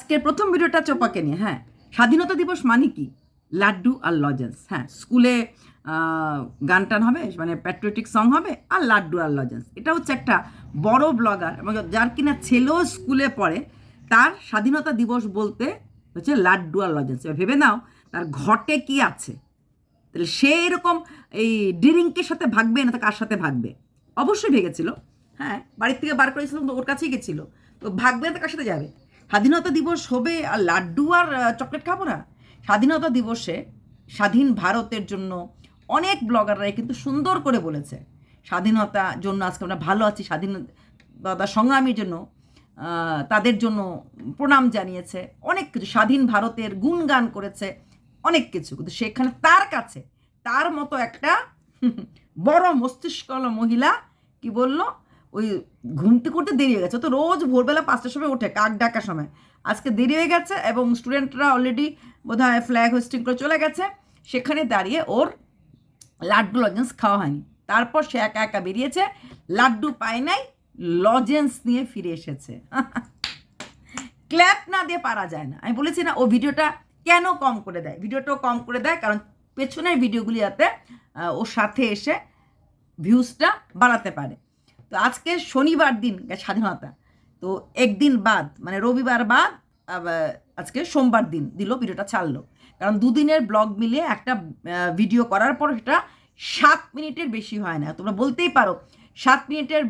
আজকের প্রথম ভিডিওটা চোপাকে নিয়ে। হ্যাঁ, স্বাধীনতা দিবস মানে কি? লাড্ডু আর লজেন্স। হ্যাঁ, স্কুলে গান টান হবে, মানে প্যাট্রিয়টিক সং হবে, আর লাড্ডু আর লজেন্স। এটা হচ্ছে একটা বড় ব্লগার এবং যার কিনা ছেলেও স্কুলে পড়ে, তার স্বাধীনতা দিবস বলতে হচ্ছে লাড্ডু আর লজেন্স। এবার ভেবে নাও তার ঘটে কি আছে। তাহলে সে এরকম এই ড্রিঙ্কের সাথে ভাগবে না তো কার সাথে ভাগবে? অবশ্যই ভেগেছিল। হ্যাঁ, বাড়ির থেকে বার করেছিলাম তো ওর কাছেই গেছিলো। তো ভাগবে না তো কার সাথে যাবে? স্বাধীনতা দিবস হবে আর লাড্ডু আর চকলেট খাবো না? স্বাধীনতা দিবসে স্বাধীন ভারতের জন্য অনেক ব্লগাররাই কিন্তু সুন্দর করে বলেছে স্বাধীনতার জন্য আজকে আমরা ভালো আছি, স্বাধীনতা সংগ্রামীর জন্য তাদের জন্য প্রণাম জানিয়েছে, অনেক কিছু স্বাধীন ভারতের গুণগান করেছে, অনেক কিছু। কিন্তু সেখানে তার কাছে তার মতো একটা বড় মস্তিষ্কল মহিলা কি বলল, ওই ঘুমতে করতে দেরি হয়ে গেছে। তো রোজ ভোরবেলা 5টার সময় ওঠে কাক ডাকার সময়, আজকে দেরি হয়ে গেছে এবং স্টুডেন্টরা অলরেডি বোধহয় ফ্ল্যাগ হোস্টিং করে চলে গেছে, সেখানে দাঁড়িয়ে ওর লাড্ডু লজেন্স খাওয়া হয়নি। তারপর সে একা একা বেরিয়েছে, লাড্ডু পায় নাই, লজেন্স নিয়ে ফিরে এসেছে। ক্ল্যাপ না দিয়ে পারা যায় না। আমি বলেছি না ও ভিডিওটা কেন কম করে দেয়, ভিডিওটাও কম করে দেয় কারণ পেছনের ভিডিওগুলি যাতে ওর সাথে এসে ভিউজটা বাড়াতে পারে। তো আজকে শনিবার দিন স্বাধীনতা, তো একদিন বাদ মানে রবিবার বাদ আজকে সোমবার দিন দিল ভিডিওটা ছাড়লো, কারণ দুদিনের ব্লগ মিলিয়ে একটা ভিডিও করার পর সেটা 7 মিনিটের বেশি হয় না। তোমরা বলতেই পারো 7 মিনিটের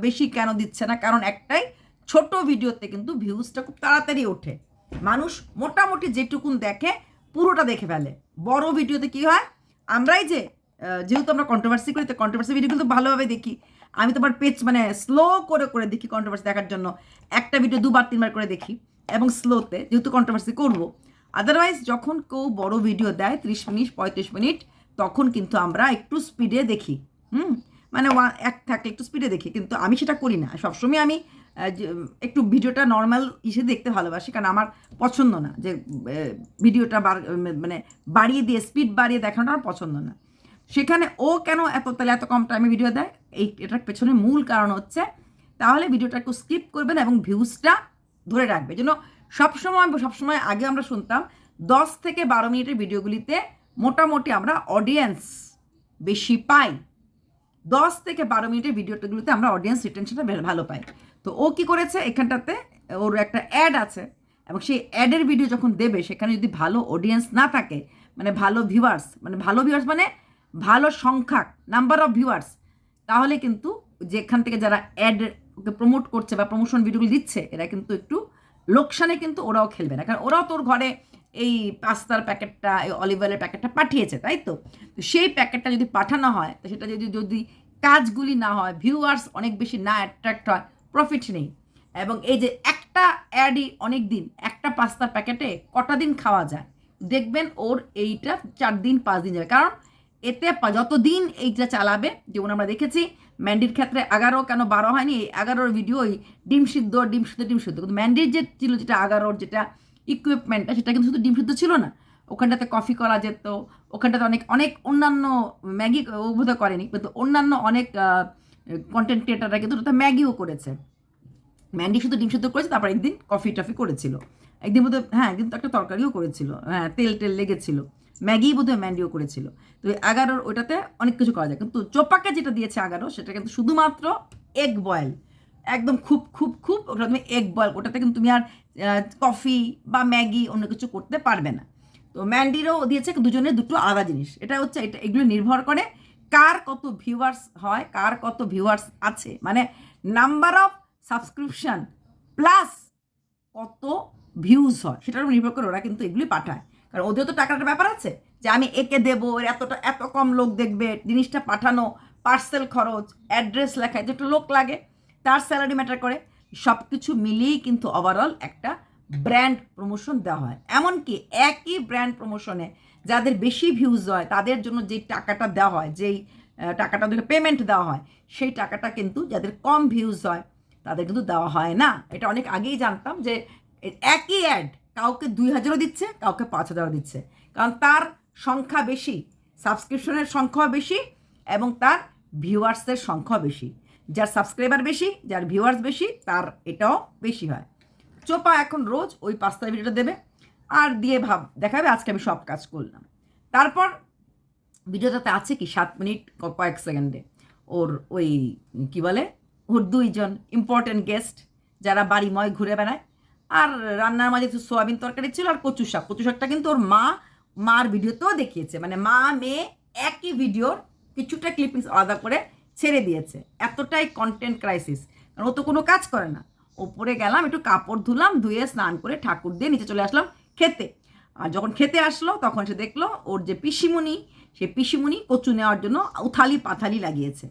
বেশি কেন দিচ্ছে না, কারণ একটাই, ছোট ভিডিওতে কিন্তু ভিউজটা খুব তাড়াতাড়ি ওঠে, মানুষ মোটামুটি যেটুকুন দেখে পুরোটা দেখে ফেলে। বড় ভিডিওতে কি হয়, আমরাই যেহেতু আমরা কন্ট্রোভার্সি করি তো কন্ট্রোভার্সি ভিডিও কিন্তু ভালোভাবে দেখি। আমি তোমার পেজ মানে স্লো করে করে দেখি কন্ট্রোভার্সি দেখার জন্য, একটা ভিডিও 2-3 বার করে দেখি এবং স্লোতে, যেহেতু কন্ট্রোভার্সি করবো। আদারওয়াইজ যখন কেউ বড় ভিডিও দেয় 30 মিনিট 35 মিনিট, তখন কিন্তু আমরা একটু স্পিডে দেখি। মানে এক থাকলে একটু স্পিডে দেখি, কিন্তু আমি সেটা করি না। সবসময় আমি একটু ভিডিওটা নর্মাল হিসেবে দেখতে ভালোবাসি, কারণ আমার পছন্দ না যে ভিডিওটা মানে বাড়িয়ে দিয়ে স্পিড বাড়িয়ে দেখানো আমার পছন্দ না। সেখানে ও কেন তাহলে এত কম টাইমে ভিডিও দেয়, এটার পেছনে মূল কারণ হচ্ছে তাহলে ভিডিওটা একটু স্কিপ করবেন এবং ভিউজটা ধরে রাখবে জন্য। সবসময় আগে আমরা শুনতাম 10 থেকে 12 মিনিটের ভিডিওগুলিতে মোটামুটি আমরা অডিয়েন্স বেশি পাই, 10 থেকে 12 মিনিটের ভিডিওগুলোতে আমরা অডিয়েন্স রিটেনশনটা ভালো পাই। তো ও কি করেছে, এখানটাতে ওর একটা অ্যাড আছে এবং সেই অ্যাডের ভিডিও যখন দেবে সেখানে যদি ভালো অডিয়েন্স না থাকে, মানে ভালো ভিউয়ার্স মানে ভালো সংখ্যা নাম্বার অফ ভিউয়ার্স, তাহলে কিন্তু যেখান থেকে যারা অ্যাড ওকে প্রমোট করছে বা প্রমোশন ভিডিওগুলো দিচ্ছে এরা কিন্তু একটু লোকসানে কিন্তু ওরাও খেলবে না, কারণ ওরাও তোর ঘরে এই পাস্তার প্যাকেটটা, এই অলিভ অয়েলের প্যাকেটটা পাঠিয়েছে, তাই তো? তো সেই প্যাকেটটা যদি পাঠানো হয়, তো সেটা যদি কাজগুলি না হয়, ভিউয়ার্স অনেক বেশি না অ্যাট্রাক্ট হয়, প্রফিট নেই। এবং এই যে একটা অ্যাডই অনেক দিন, একটা পাস্তার প্যাকেটে কটা দিন খাওয়া যায় দেখবেন, ওর এইটা 4 দিন 5 দিন যাবে, কারণ এতে যতদিন এইটা চালাবে, যেমন আমরা দেখেছি ম্যান্ডির ক্ষেত্রে 11 কেন 12 হয়নি, এই 11 ভিডিও ওই ডিম সিদ্ধ কিন্তু ম্যান্ডির যে ছিল যেটা 11 যেটা ইকুইপমেন্টটা, সেটা কিন্তু শুধু ডিম সিদ্ধ ছিল না, ওখানটাতে কফি করা যেত, ওখানটাতে অনেক অনেক অন্যান্য ম্যাগি ও বোধহয় করেনি, কিন্তু অন্যান্য অনেক কন্টেন্ট ক্রিয়েটাররা কিন্তু ওটা ম্যাগিও করেছে। ম্যান্ডি শুধু ডিম সিদ্ধ করেছে, তারপর একদিন কফি টফি করেছিল, একদিন বোধহয়, হ্যাঁ একদিন তো একটা তরকারিও করেছিল, হ্যাঁ তেল লেগেছিল, ম্যাগি বোধহয় ম্যান্ডিও করেছিল। তো 11 ওইটাতে অনেক কিছু করা যায়, কিন্তু চোপাকে যেটা দিয়েছে 11 সেটা কিন্তু শুধুমাত্র এগ বয়েল, একদম খুব খুব খুব ওটা তুমি এগ বয়েল, ওটাতে কিন্তু তুমি আর কফি বা ম্যাগি অন্য কিছু করতে পারবে না। তো ম্যান্ডিরও দিয়েছে, দুজনের দুটো আলাদা জিনিস। এটা হচ্ছে এগুলো নির্ভর করে কার কত ভিউয়ার্স হয়, কার কত ভিউয়ার্স আছে, মানে নাম্বার অফ সাবস্ক্রিপশন প্লাস কত ভিউজ হয় সেটার উপর নির্ভর করে ওরা কিন্তু এগুলি পাঠায়, কারণ ওদেরও তো টাকাটার ব্যাপার আছে, যে আমি একে দেবো, এত কম লোক দেখবে, জিনিসটা পাঠানো, পার্সেল খরচ, অ্যাড্রেস লেখা, যে একটু লোক লাগে, তার স্যালারি ম্যাটার করে, সব কিছু মিলিয়েই কিন্তু ওভারঅল একটা ব্র্যান্ড প্রমোশন দেওয়া হয়। এমনকি একই ব্র্যান্ড প্রমোশনে যাদের বেশি ভিউজ হয় তাদের জন্য যেই টাকাটা দেওয়া হয়, যেই টাকাটা ওদেরকে পেমেন্ট দেওয়া হয়, সেই টাকাটা কিন্তু যাদের কম ভিউজ হয় তাদের কিন্তু দেওয়া হয় না। এটা অনেক আগেই জানতাম যে একই অ্যাড কাউকে 2000ও দিচ্ছে, কাউকে 5000ও দিচ্ছে, কারণ তার সংখ্যা বেশি, সাবস্ক্রিপশনের সংখ্যা বেশি এবং তার ভিউয়ার্সের সংখ্যা বেশি। যার সাবস্ক্রাইবার বেশি, যার ভিউয়ার্স বেশি, তার এটাও বেশি হয়। চোপা এখন রোজ ওই পাস্তার ভিডিওটা দেবে আর দিয়ে দেখাবে আজকে আমি সব কাজ করলাম। তারপর ভিডিওটাতে আছে কি 7 মিনিট কয়েক সেকেন্ডে ওর ওই কি বলে ওর 2জন ইম্পর্টেন্ট গেস্ট যারা বাড়িময় ঘুরে বেড়ায়, আর রান্নার মাঝে একটু সোয়াবিন তরকারি ছিল আর কচু শাকটা কিন্তু ওর মার ভিডিওতেও দেখিয়েছে, মানে মা মেয়ে একই ভিডিওর কিছুটা ক্লিপিংস আলাদা করে ছেড়ে দিয়েছে। এতটাই কন্টেন্ট ক্রাইসিস, কারণ ও তো কোনো কাজ করে না। ওপরে গেলাম, একটু কাপড় ধুলাম, ধুয়ে স্নান করে ঠাকুর দিয়ে নিচে চলে আসলাম খেতে। আর যখন খেতে আসলো তখন সে দেখলো ওর যে পিসিমণি, সে পিসিমণি কচু নেওয়ার জন্য উথালি পাথালি লাগিয়েছে।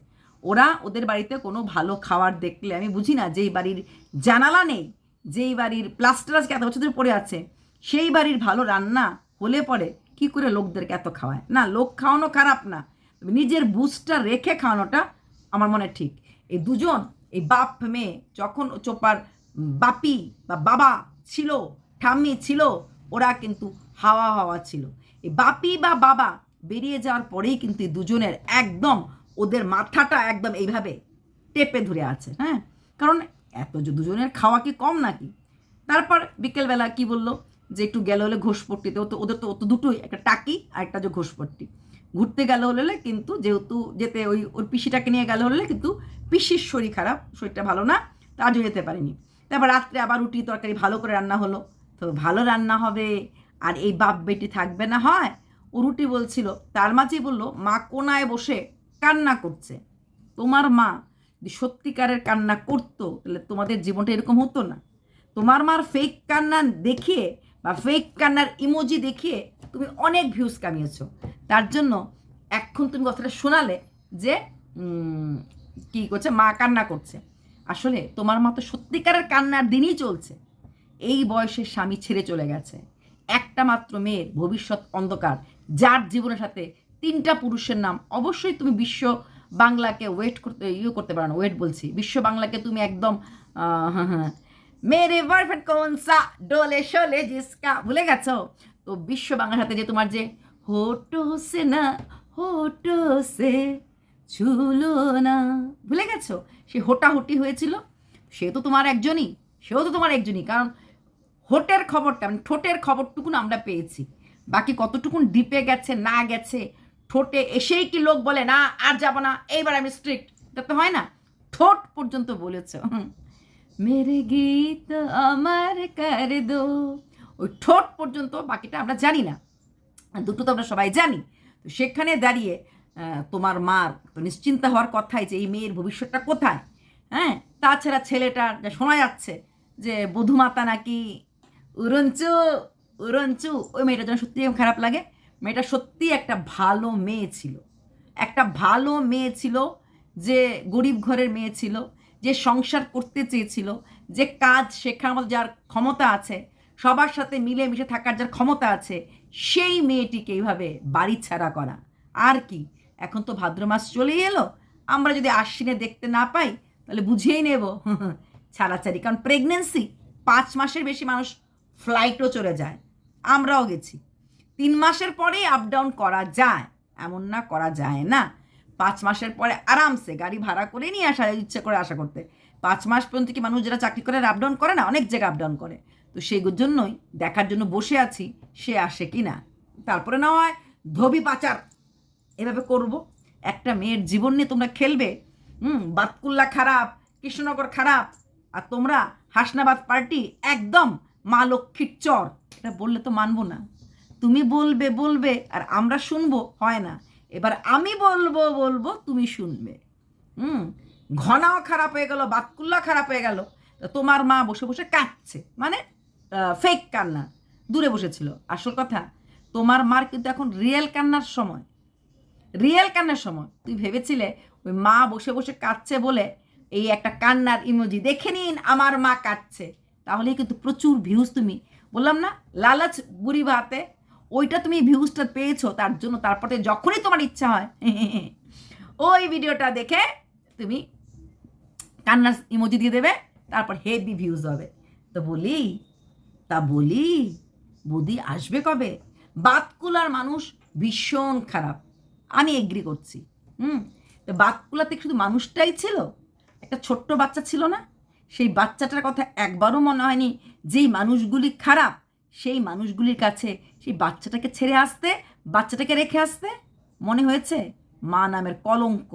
ওদের বাড়িতে কোনো ভালো খাবার দেখলে আমি বুঝি না, যেই বাড়ির জানালা নেই, যেই বাড়ির প্লাস্টার আজকে এত বছর ধরে পড়ে আছে, সেই বাড়ির ভালো রান্না হলে পরে কি করে লোকদেরকে এত খাওয়ায়? না, লোক খাওয়ানো খারাপ না, নিজের বুঝটা রেখে খাওয়ানোটা আমার মনে ঠিক। এই দুজন, এই বাপ মেয়ে, যখন চোপার বাপি বা বাবা ছিল, ঠাম্মি ছিল, ওরা কিন্তু হাওয়া ছিল। এই বাপি বা বাবা বেরিয়ে যাওয়ার পরেই কিন্তু এই দুজনের একদম ওদের মাথাটা একদম এইভাবে টেপে ধরে আছে। হ্যাঁ, কারণ এত যে দুজনের খাওয়া কি কম নাকি? তারপর বিকেলবেলা কি বললো যে একটু গেল হলে ঘোষপট্টিতে, ওদের তো দুটোই, একটা টাকি আর একটা যে ঘোষপট্টি, ঘুরতে গেল হলে কিন্তু যেহেতু যেতে ওর পিসিটাকে নিয়ে গেল হলে কিন্তু পিসির শরীর খারাপ, শরীরটা ভালো না, তার জন্য যেতে পারিনি। তারপর রাত্রে আবার রুটি তরকারি ভালো করে রান্না হলো, তো ভালো রান্না হবে আর এই বাপ বেটি থাকবে না হয়। ও রুটি বলছিল, তার মাঝেই বললো মা কোনায় বসে কান্না করছে। তোমার মা যদি সত্যিকারের কান্না করতো তাহলে তোমাদের জীবনটা এরকম হতো না। তোমার মার ফেক কান্না দেখিয়ে বা ফেক কান্নার ইমোজি দেখিয়ে তুমি অনেক ভিউজ কামিয়েছো। তার জন্য এখন তুমি কথাটা শোনালে যে কী করছে, মা কান্না করছে। আসলে তোমার মা তো সত্যিকারের কান্নার দিনই চলছে। এই বয়সে স্বামী ছেড়ে চলে গেছে, একটা মাত্র মেয়ের ভবিষ্যৎ অন্ধকার, যার জীবনের সাথে 3টা পুরুষের নাম। অবশ্যই তুমি বিশ্ব বাংলাকে করতে পারো না, বিশ্ব বাংলাকে তুমি একদম মেরে বয়ফ্রেন্ড কোন সা ডোলে শোলে জিসকা ভুলে গেছো। তো বিশ্ব বাংলার সাথে যে তোমার যে হোটো সে না হোটো সে ছুলো না, ভুলে গেছো? সে হোটাহুটি হয়েছিল, সেও তো তোমার একজনই, কারণ হোটের খবরটা, মানে ঠোঁটের খবরটুকু আমরা পেয়েছি। বাকি কতটুকুন ডিপে গেছে না গেছে, ঠোঁটে এসেই কি লোক বলে না আর যাব না, এইবার আমি স্ট্রিক্ট, এটা তো হয় না। ঠোঁট পর্যন্ত বলেছ মেরে গীত আমার কর দো, ওই ঠোঁট পর্যন্ত, বাকিটা আমরা জানি না, দুটো তো আমরা সবাই জানি। তো সেখানে দাঁড়িয়ে তোমার মার তো নিশ্চিন্তা হওয়ার কথাই যে এই মেয়ের ভবিষ্যৎটা কোথায়। হ্যাঁ, তাছাড়া ছেলেটার যা শোনা যাচ্ছে যে বধূমাতা নাকি উড়ঞ্চু, ওই মেয়েটার জন্য সত্যি খারাপ লাগে। মেয়েটা সত্যি একটা ভালো মেয়ে ছিল, যে গরিব ঘরের মেয়ে ছিল, যে সংসার করতে চেয়েছিল, যে কাজ শেখার মতো যার ক্ষমতা আছে, সবার সাথে মিলেমিশে থাকার যার ক্ষমতা আছে, সেই মেয়েটিকে এইভাবে বাড়ি ছাড়া করা। আর কি, এখন তো ভাদ্র মাস চলেই এলো, আমরা যদি আশ্বিনে দেখতে না পাই তাহলে বুঝেই নেব ছাড়াছাড়ি। কারণ প্রেগনেন্সি 5 মাসের বেশি মানুষ ফ্লাইটও চলে যায়, আমরাও গেছি। 3 মাসের পরেই আপ ডাউন করা যায়, এমন না করা যায় না। 5 মাসের পরে আরামসে গাড়ি ভাড়া করে নিয়ে আসা, ইচ্ছে করে আশা করতে। 5 মাস পর্যন্ত কি মানুষ যারা চাকরি করে আপ ডাউন করে না, অনেক জায়গায় আপ ডাউন করে। তো সেই জন্যই দেখার জন্য বসে আছি সে আসে কি না, তারপরে না হয় ধোবি পাচার এভাবে করব। একটা মেয়ের জীবন নিয়ে তোমরা খেলবে। বাতকুল্লা খারাপ, কৃষ্ণনগর খারাপ, আর তোমরা হাসনাবাদ পার্টি একদম মা লক্ষ্মীর চর, এটা বললে তো মানবো না। তুমি বলবে আর আমরা শুনবো, হয় না। এবার আমি বলবো তুমি শুনবে। ঘনাও খারাপ হয়ে গেল, বাতকুল্লা খারাপ হয়ে গেল। তোমার মা বসে বসে কাঁদছে, মানে ফেক কান্না, দূরে বসেছিল। আসল কথা, তোমার মার কিন্তু এখন রিয়েল কান্নার সময়। তুই ভেবেছিলে ওই মা বসে বসে কাঁদছে বলে এই একটা কান্নার ইমোজি দেখে নিন আমার মা কাঁদছে, তাহলেই কিন্তু প্রচুর ভিউজ, তুমি বললাম না লালাচ বুড়ি ভাতে, ওইটা তুমি ভিউজটা পেয়েছো, তার জন্য তারপরে যখনই তোমার ইচ্ছা হয় ওই ভিডিওটা দেখে তুমি কান্নার ইমোজি দিয়ে দেবে, তারপর হেভি ভিউজ হবে। তো বলি বৌদি আসবে কবে? বাতকুলার মানুষ ভীষণ খারাপ, আমি এগ্রি করছি। তো বাতকুলাতে শুধু মানুষটাই ছিল, একটা ছোট্ট বাচ্চা ছিল না, সেই বাচ্চাটার কথা একবারও মনে হয়নি যেই মানুষগুলি খারাপ সেই মানুষগুলির কাছে সেই বাচ্চাটাকে ছেড়ে আসতে, বাচ্চাটাকে রেখে আসতে? মনে হয়েছে? মা নামের কলঙ্ক,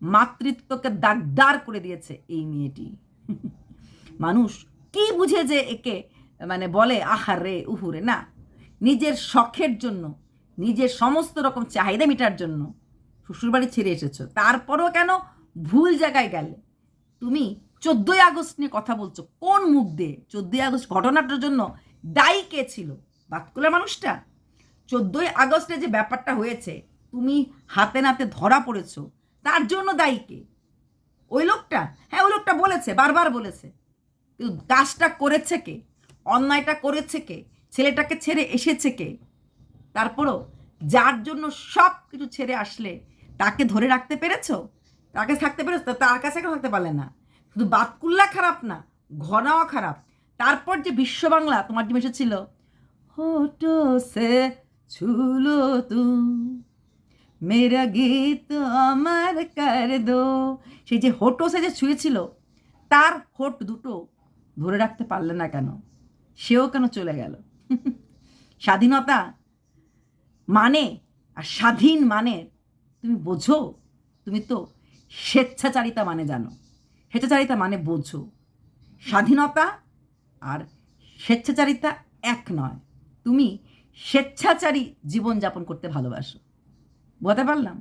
মাতৃত্বকে দাগদার করে দিয়েছে এই মেয়েটি। মানুষ কি বুঝে যে একে মানে বলে আহারে উহুরে? না, নিজের শখের জন্য, নিজের সমস্ত রকম চাহিদা মেটার জন্য শ্বশুরবাড়ি ছেড়ে এসেছো। তারপরও কেন ভুল জায়গায় গেলে? তুমি 14ই আগস্ট নিয়ে কথা বলছো, কোন মুখ দিয়ে? 14ই আগস্ট ঘটনাটার জন্য দায়ী কে ছিল? বাতকুলার মানুষটা? 14ই আগস্টে যে ব্যাপারটা হয়েছে, তুমি হাতে নাতে ধরা পড়েছো, তার জন্য দায়ী কে? ওই লোকটা? হ্যাঁ, ওই লোকটা বলেছে, বারবার বলেছে, কিন্তু কাজটা করেছে কে? অন্যায়টা করেছে কে? ছেলেটাকে ছেড়ে এসেছে কে? তারপরও যার জন্য সব কিছু ছেড়ে আসলে তাকে ধরে রাখতে পেরেছো? তাকে থাকতে পেরেছো? তার কাছে কেন থাকতে পারলে না? শুধু বাতকুল্লা খারাপ না, ঘনাও খারাপ। তারপর যে বিশ্ব বাংলা তোমার টিম এসেছিল, হোটো সে ছুলো তুম মেরা গীত আমার কর দো, সেই যে হোটো সে যে ছুঁয়েছিল, তার হোট দুটো ধরে রাখতে পারলে না কেন? সেও কেন চলে গেল? স্বাধীনতা মানে আর স্বাধীন মানে তুমি বোঝো? তুমি তো স্বেচ্ছাচারিতা মানে জানো, স্বেচ্ছাচারিতা মানে বোঝো। স্বাধীনতা আর স্বেচ্ছাচারিতা এক নয়। তুমি স্বেচ্ছাচারী জীবনযাপন করতে ভালোবাসো। বুঝতে পারলাম?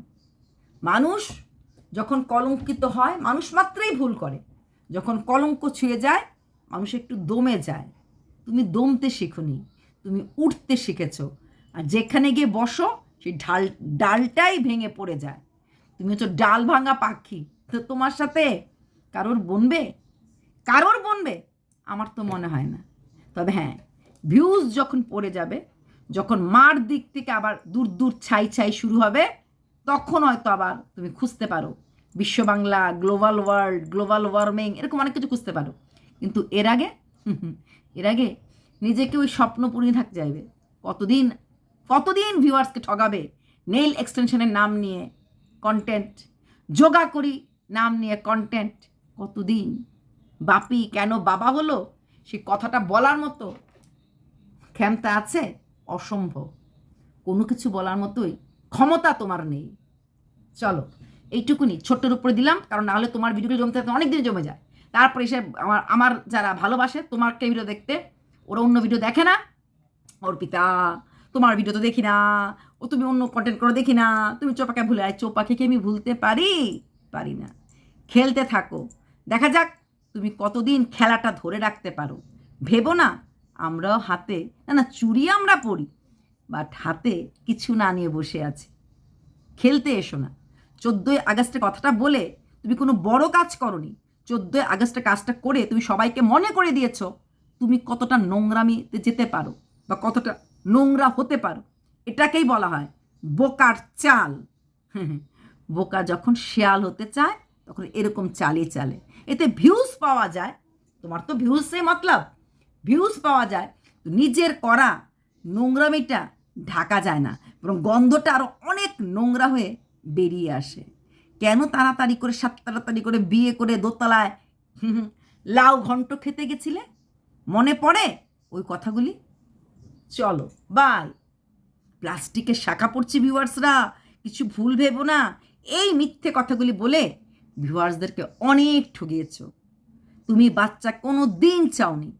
মানুষ যখন কলঙ্কিত হয়, মানুষ মাত্রই ভুল করে। যখন কলঙ্ক ছুঁয়ে যায়, মানুষ একটু দমে যায়। তুমি দমতে শিখোনি, তুমি উঠতে শিখেছো। আর যেখানে গিয়ে বসো সেই ডালটাই ভেঙে পড়ে যায়। তুমি হচ্ছে ডাল ভাঙা পাখি। তো তোমার সাথে কারোর বনবে? কারোর বনবে? আমার তো মনে হয় না। তবে হ্যাঁ, ভিউজ যখন পড়ে যাবে, যখন মার দিক থেকে আবার দূর দূর ছাই ছাই শুরু হবে, তখন হয়তো আবার তুমি খুঁজতে পারো বিশ্ব Bangla, global world, global warming, এরকম অনেক কিছু খুঁজতে পারো। কিন্তু এর আগে নিজেকে ওই স্বপ্নপুরী থাকতে যাইবে। কতদিন ভিউয়ার্সকে ঠগাবে? নেইল এক্সটেনশনের নাম নিয়ে কন্টেন্ট, যোগা করি নাম নিয়ে কন্টেন্ট, কতদিন? বাপি কেন বাবা হলো সে কথাটা বলার মতো ক্ষমতা আছে? অসম্ভব। কোনো কিছু বলার মতোই ক্ষমতা তোমার নেই। চলো, এইটুকুনি ছোট্টর উপরে দিলাম, কারণ নাহলে তোমার ভিডিওগুলো জমতে অনেক দিন জমে যায়। তারপরে এসে আমার যারা ভালোবাসে তোমাকে ভিডিও দেখতে, ওরা অন্য ভিডিও দেখে না। অর্পিতা, তোমার ভিডিও তো দেখি না, ও তুমি অন্য কন্টেন্ট করে দেখি না, তুমি চোপাকে ভুলে আয়। চোপাকে আমি ভুলতে পারি না। খেলতে থাকো, দেখা যাক তুমি কতদিন খেলাটা ধরে রাখতে পারো। ভেবো না আমরাও হাতে না চুড়ি আমরা পরি, বাট হাতে কিছু না নিয়ে বসে আছি। খেলতে এসো না। 14ই আগস্টের কথাটা বলে তুমি কোনো বড় কাজ করনি। 14ই আগস্টের কাজটা করে তুমি সবাইকে মনে করে দিয়েছো তুমি কতটা নোংরামিতে যেতে পারো বা কতটা নোংরা হতে পারো। এটাকেই বলা হয় বোকার চাল। বোকা যখন শেয়াল হতে চায় তখন এরকম চালই চালে। এতে ভিউজ পাওয়া যায়। তোমার তো ভিউজে মতলব, ভিউজ পাওয়া যায়, নিজের করা নোংরামিটা ঢাকা যায় না, বরং গন্ধটা আরও অনেক নোংরা হয়ে বেরিয়ে আসে। কেন তাড়াতাড়ি করে বিয়ে করে দোতলায় লাউ ঘন্ট খেতে গেছিলে? মনে পড়ে ওই কথাগুলি? চলো বাই। প্লাস্টিকের শাখা পড়ছি ভিউয়ার্সরা, কিছু ভুল ভেবো না। এই মিথ্যে কথাগুলি বলে ভিউয়ার্সদেরকে অনেক ঠগিয়েছ। তুমি বাচ্চা কোনো দিন চাওনি।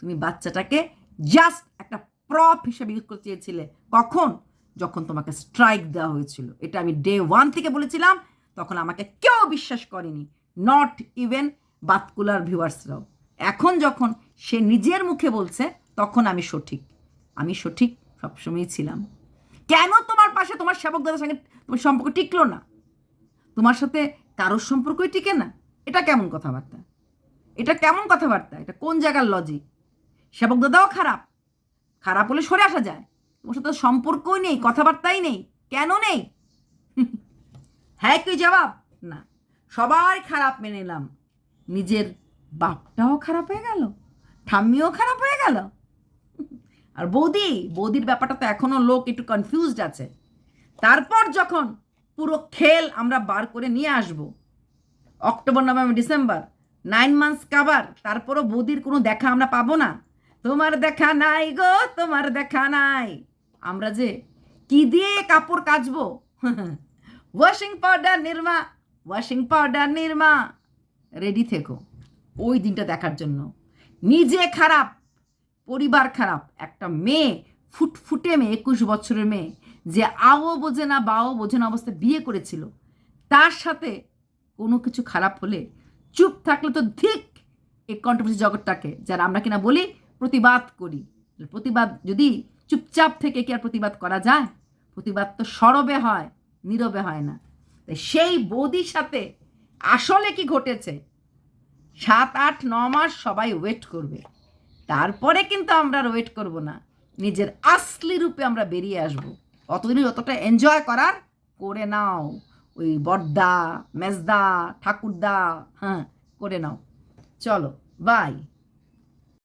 তুমি বাচ্চাটাকে জাস্ট একটা প্রপ হিসেবে ইউজ করতে চেয়েছিলে। কখন? যখন তোমাকে স্ট্রাইক দেওয়া হয়েছিল। এটা আমি ডে 1 থেকে বলেছিলাম, তখন আমাকে কেউ বিশ্বাস করেনি, নট ইভেন বাতকুলার ভিউয়ার্সরাও। এখন যখন সে নিজের মুখে বলছে, তখন আমি সঠিক সবসময়ই ছিলাম। কেন তোমার পাশে তোমার সেবক দাদার সঙ্গে তোমার সম্পর্ক টিকলো না? তোমার সাথে কারোর সম্পর্কই টিকে না? এটা কেমন কথাবার্তা? এটা কোন জায়গার লজিক? সেবক দাদাও খারাপ হলে সরে আসা যায়। তোমার সাথে সম্পর্কই নেই, কথাবার্তাই নেই। কেন নেই? হ্যাঁ কি জবাব? না। সবাই খারাপ মেনে নিলাম, নিজের বাপটাও খারাপ হয়ে গেল, ঠাম্মিও খারাপ হয়ে গেল। আর বৌদির ব্যাপারটা তো এখনো লোক একটু কনফিউজড আছে। তারপর যখন পুরো খেল আমরা বার করে নিয়ে আসব, October, November, December, 9 months cover, তারপরও বৌদির কোনো দেখা আমরা পাবো না। তোমার দেখা নাই গো, তোমার দেখা নাই। আমরা যে কি দিয়ে কাপড় কাচবো? Washing powder Nirma, washing powder Nirma. Ready থেকো ওই দিনটা দেখার জন্য। নিজে খারাপ, পরিবার খারাপ, একটা মেয়ে, ফুটফুটে মেয়ে, 21 বছরের মেয়ে, যে আও বোঝে না বাও বোঝে না অবস্থায় বিয়ে করেছিল, তার সাথে কোনো কিছু খারাপ হলে চুপ থাকলে তো ঠিক এই কন্ট্রোভার্সি জগৎটাকে, যারা আমরা কিনা বলি প্রতিবাদ করি, প্রতিবাদ যদি চুপচাপ থেকে কি আর প্রতিবাদ করা যায়? প্রতিবাদ তো সরবে হয়, নীরবে হয় না। তাই সেই বৌদির সাথে আসলে কি ঘটেছে 7, 8, 9 মাস সবাই ওয়েট করবে, তারপরে কিন্তু আমরা আর ওয়েট করব না, নিজের আসলি রূপে আমরা বেরিয়ে আসব। অতদিনই যতটা এনজয় করার করে নাও, ওই বড়দা মেজদা ঠাকুরদা, হ্যাঁ করে নাও। চলো বাই।